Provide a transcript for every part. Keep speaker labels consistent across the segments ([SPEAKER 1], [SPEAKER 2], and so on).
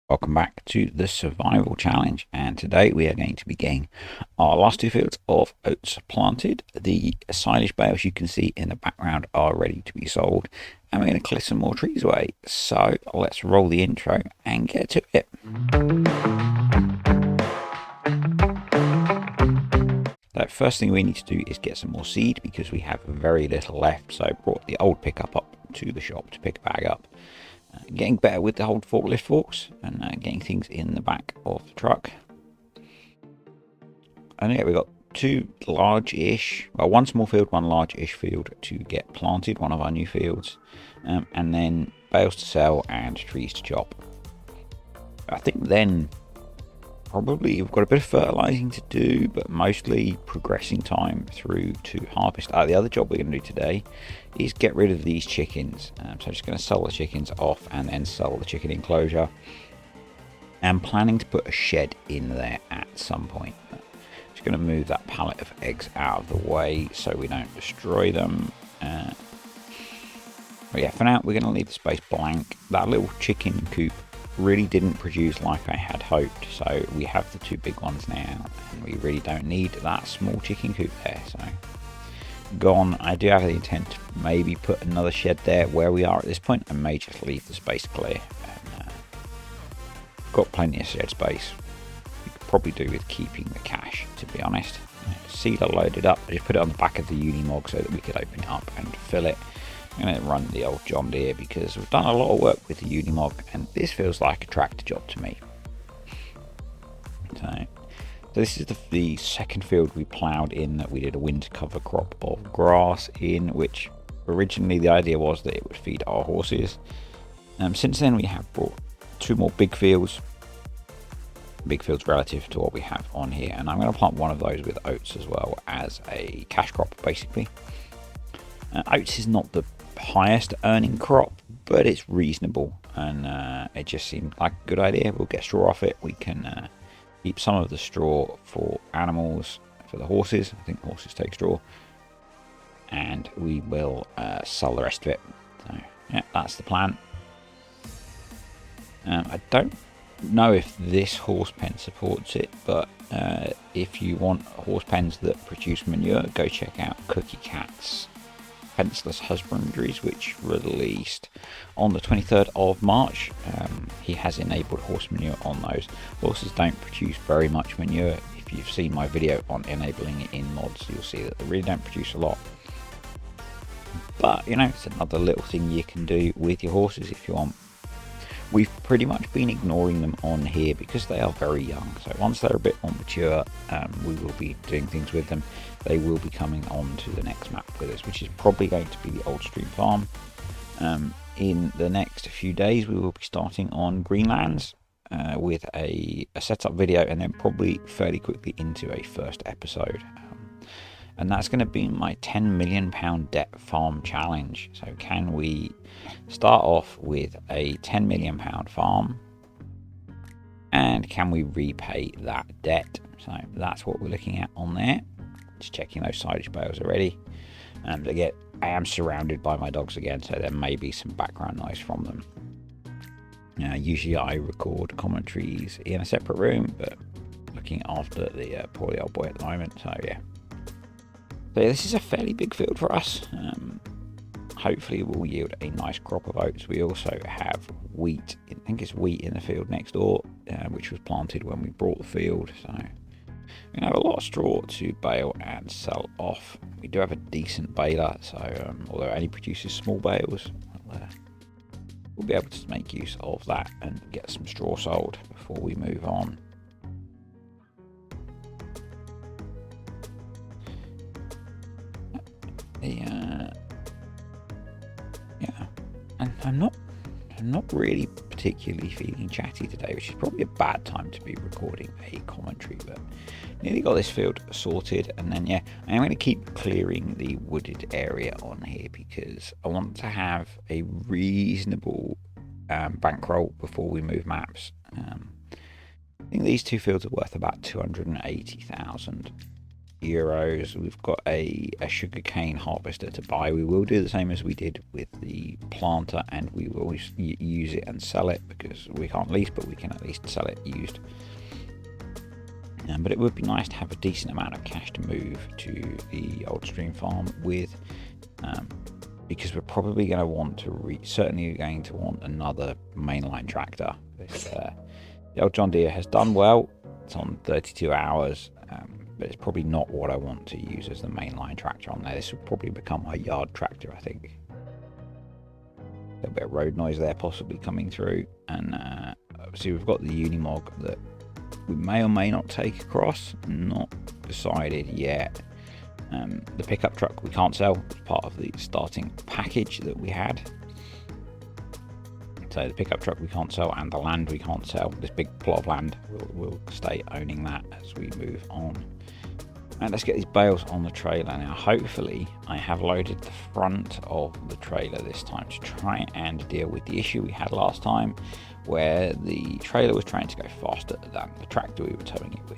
[SPEAKER 1] Welcome back to the survival challenge, and today we are going to be getting our last two fields of oats planted. The silage bales you can see in the background are ready to be sold, and we're going to clear some more trees away. So let's roll the intro and get to it. The first thing we need to do is get some more seed because we have very little left. So I brought the old pickup up to the shop to pick a bag up. Getting better with the old forklift forks and getting things in the back of the truck. And yeah, we've got two large-ish, well, one small field, one large-ish field to get planted, one of our new fields, and then bales to sell and trees to chop. I think then probably we've got a bit of fertilizing to do, but mostly progressing time through to harvest. The other job we're going to do today is get rid of these chickens. So I'm just going to sell the chickens off and then sell the chicken enclosure. I'm planning to put a shed in there at some point. Just going to move that pallet of eggs out of the way so we don't destroy them. But yeah, for now we're going to leave the space blank. That little chicken coop really didn't produce like I had hoped, so we have the two big ones now, and we really don't need that small chicken coop there, so gone. I do have the intent to maybe put another shed there where we are at this point. I may just leave the space clear, and got plenty of shed space. We could probably do with keeping the cash, to be honest. Sealer loaded up, I just put it on the back of the Unimog so that we could open it up and fill it. I'm going to run the old John Deere because we've done a lot of work with the Unimog, and this feels like a tractor job to me. So this is the second field we ploughed in that we did a winter cover crop of grass in, which originally the idea was that it would feed our horses. Since then we have brought two more big fields relative to what we have on here, and I'm going to plant one of those with oats as well as a cash crop basically. Oats is not the highest earning crop, but it's reasonable, and it just seemed like a good idea. We'll get straw off it. We can keep some of the straw for animals, for the horses. I think horses take straw, and we will sell the rest of it. So yeah, that's the plan. I don't know if this horse pen supports it, but if you want horse pens that produce manure, go check out Cookie Cat's Fenceless Husbandries, which released on the 23rd of March. He has enabled horse manure on those. Horses don't produce very much manure. If you've seen my video on enabling it in mods, you'll see that they really don't produce a lot. But, you know, it's another little thing you can do with your horses if you want. We've pretty much been ignoring them on here because they are very young. So once they're a bit more mature, we will be doing things with them. They will be coming on to the next map with us, which is probably going to be the Old Stream Farm. In the next few days, we will be starting on Greenlands with a setup video, and then probably fairly quickly into a first episode. And that's going to be my £10 million debt farm challenge. So can we start off with a £10 million farm, and can we repay that debt? So that's what we're looking at on there. Just checking those silage bales are ready. And again, I am surrounded by my dogs again, so there may be some background noise from them. Usually I record commentaries in a separate room, but looking after the poorly old boy at the moment, so yeah. So yeah, this is a fairly big field for us. Hopefully it will yield a nice crop of oats. We also have wheat, I think it's wheat in the field next door, which was planted when we bought the field. So we have a lot of straw to bale and sell off. We do have a decent baler, so although it only produces small bales, we'll be able to make use of that and get some straw sold before we move on. Yeah, and I'm not really particularly feeling chatty today, which is probably a bad time to be recording a commentary, but nearly got this field sorted. And then yeah, I'm going to keep clearing the wooded area on here because I want to have a reasonable bankroll before we move maps. I think these two fields are worth about 280,000. euros. We've got a sugarcane harvester to buy. We will do the same as we did with the planter, and we will use it and sell it, because we can't lease, but we can at least sell it used. But it would be nice to have a decent amount of cash to move to the old stream farm with, because we're probably going to want to certainly going to want another mainline tractor. The old John Deere has done well. It's on 32 hours, but it's probably not what I want to use as the mainline tractor on there. This will probably become my yard tractor, I think. A little bit of road noise there possibly coming through, and obviously we've got the Unimog that we may or may not take across. Not decided yet. The pickup truck we can't sell. It's part of the starting package that we had. So the pickup truck we can't sell, and the land we can't sell. This big plot of land, we'll stay owning that as we move on. And let's get these bales on the trailer now. Hopefully I have loaded the front of the trailer this time to try and deal with the issue we had last time, where the trailer was trying to go faster than the tractor we were towing it with.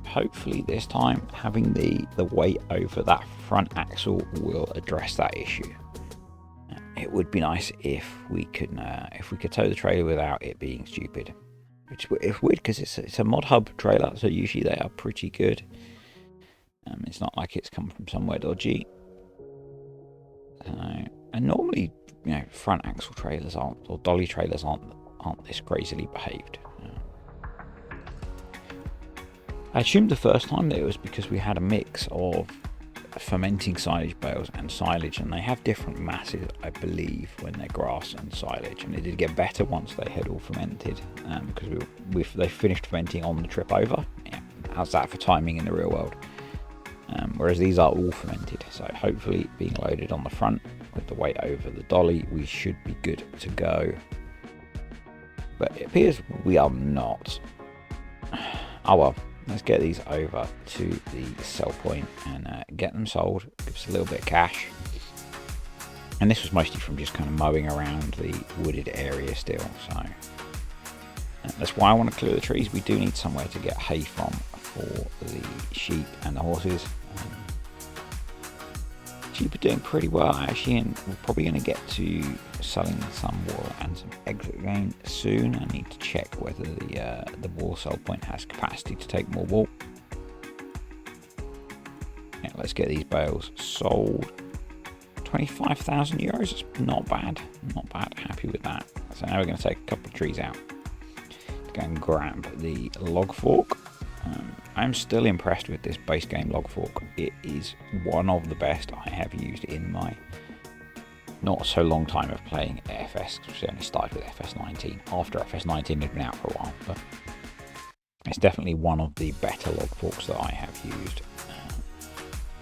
[SPEAKER 1] Hopefully this time having the weight over that front axle will address that issue. It would be nice if we could tow the trailer without it being stupid, which is weird because it's a mod hub trailer, so usually they are pretty good. It's not like it's come from somewhere dodgy. And normally, front axle trailers or dolly trailers aren't this crazily behaved. I assumed the first time that it was because we had a mix of fermenting silage bales and silage, and they have different masses, I believe, when they're grass and silage, and it did get better once they had all fermented, because they finished fermenting on the trip over. Yeah, how's that for timing in the real world? Whereas these are all fermented, so hopefully being loaded on the front with the weight over the dolly, we should be good to go. But it appears we are not. Oh well. Let's get these over to the sell point and get them sold. Give us a little bit of cash. And this was mostly from just kind of mowing around the wooded area still. So that's why I want to clear the trees. We do need somewhere to get hay from for the sheep and the horses. Sheep are doing pretty well actually, and we're probably going to get to selling some wool and some eggs again soon. I need to check whether the wool sell point has capacity to take more wool. Yeah, let's get these bales sold. 25,000 euros, it's not bad, happy with that. So now we're going to take a couple of trees out to go and grab the log fork. I'm still impressed with this base game log fork. It is one of the best I have used in my not so long time of playing FS, because we only started with FS19 after FS19 had been out for a while, but it's definitely one of the better log forks that I have used.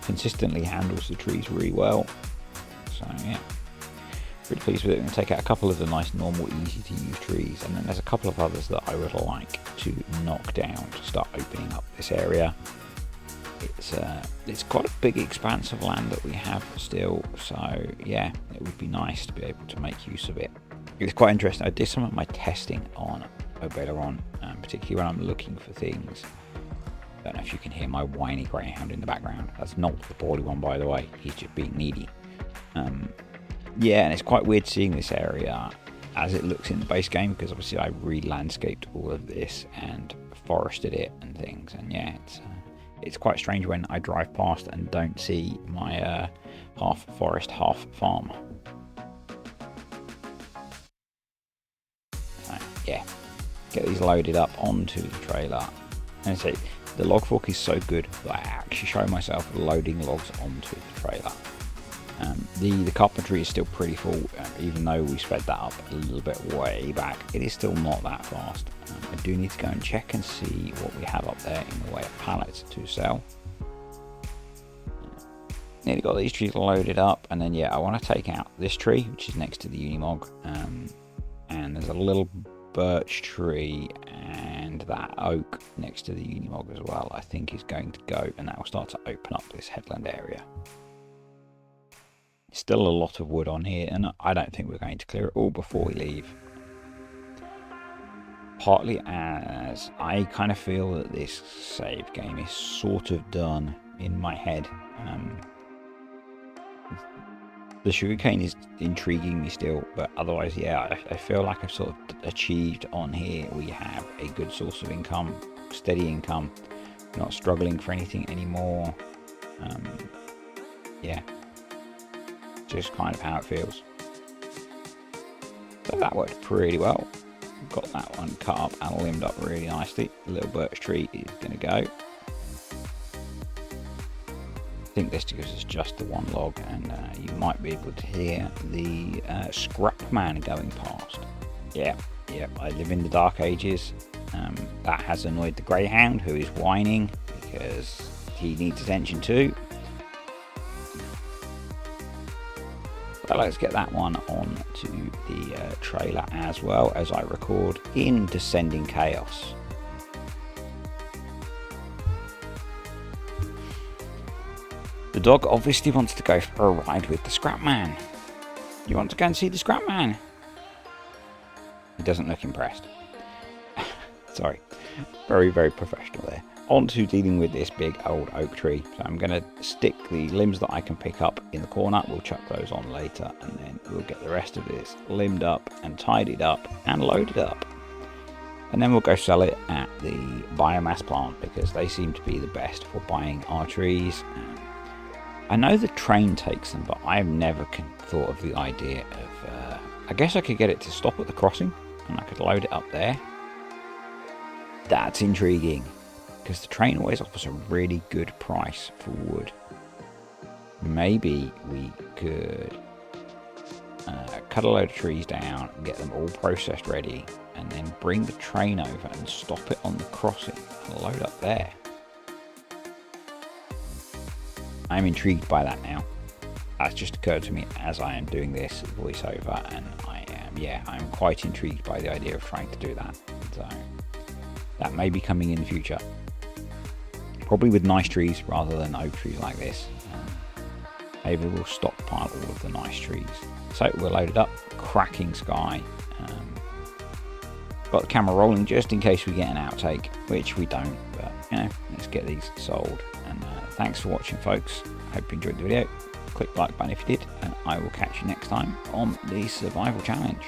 [SPEAKER 1] Consistently handles the trees really well, so yeah, pretty pleased with it. I'm going to take out a couple of the nice normal easy to use trees, and then there's a couple of others that I would like to knock down to start opening up this area. It's quite a big expanse of land that we have still, so yeah, it would be nice to be able to make use of it. It's quite interesting. I did some of my testing on Oberon, particularly when I'm looking for things. I don't know if you can hear my whiny greyhound in the background. That's not the poorly one, by the way. He's just being needy. Yeah, and it's quite weird seeing this area as it looks in the base game, because obviously I re-landscaped all of this and forested it and things, and yeah, it's quite strange when I drive past and don't see my half forest, half farm. So, yeah, get these loaded up onto the trailer. And see, the log fork is so good that I actually show myself loading logs onto the trailer. The carpentry is still pretty full, even though we sped that up a little bit way back. It is still not that fast. I do need to go and check and see what we have up there in the way of pallets to sell. Nearly got these trees loaded up, and then yeah, I want to take out this tree, which is next to the Unimog, and there's a little birch tree and that oak next to the Unimog as well, I think is going to go, and that will start to open up this headland area. Still a lot of wood on here, and I don't think we're going to clear it all before we leave. partly as I kind of feel that this save game is sort of done in my head. The sugarcane is intriguing me still, but otherwise, yeah, I feel like I've sort of achieved on here. We have a good source of income, steady income, not struggling for anything anymore. Yeah, just kind of how it feels. So that worked pretty well. Got that one cut up and limbed up really nicely. The little birch tree is going to go. I think this gives us just the one log, and you might be able to hear the scrap man going past. Yeah, I live in the dark ages. That has annoyed the greyhound, who is whining because he needs attention too. So let's get that one on to the trailer as well as I record in descending chaos. The dog obviously wants to go for a ride with the scrap man. You want to go and see the scrap man? He doesn't look impressed. Sorry, very, very professional there. On to dealing with this big old oak tree. So I'm going to stick the limbs that I can pick up in the corner. We'll chuck those on later, and then we'll get the rest of this limbed up and tidied up and loaded up. And then we'll go sell it at the biomass plant, because they seem to be the best for buying our trees. I know the train takes them, but I've never thought of the idea of... I guess I could get it to stop at the crossing, and I could load it up there. That's intriguing, because the train always offers a really good price for wood. Maybe we could cut a load of trees down, get them all processed ready, and then bring the train over and stop it on the crossing and load up there. I'm intrigued by that now. That's just occurred to me as I am doing this voiceover, and I'm quite intrigued by the idea of trying to do that. So that may be coming in the future. Probably with nice trees rather than oak trees like this. Maybe we'll stockpile all of the nice trees. So we're loaded up, cracking sky. Got the camera rolling just in case we get an outtake, which we don't, but let's get these sold. And thanks for watching, folks. Hope you enjoyed the video. Click the like button if you did, and I will catch you next time on the survival challenge.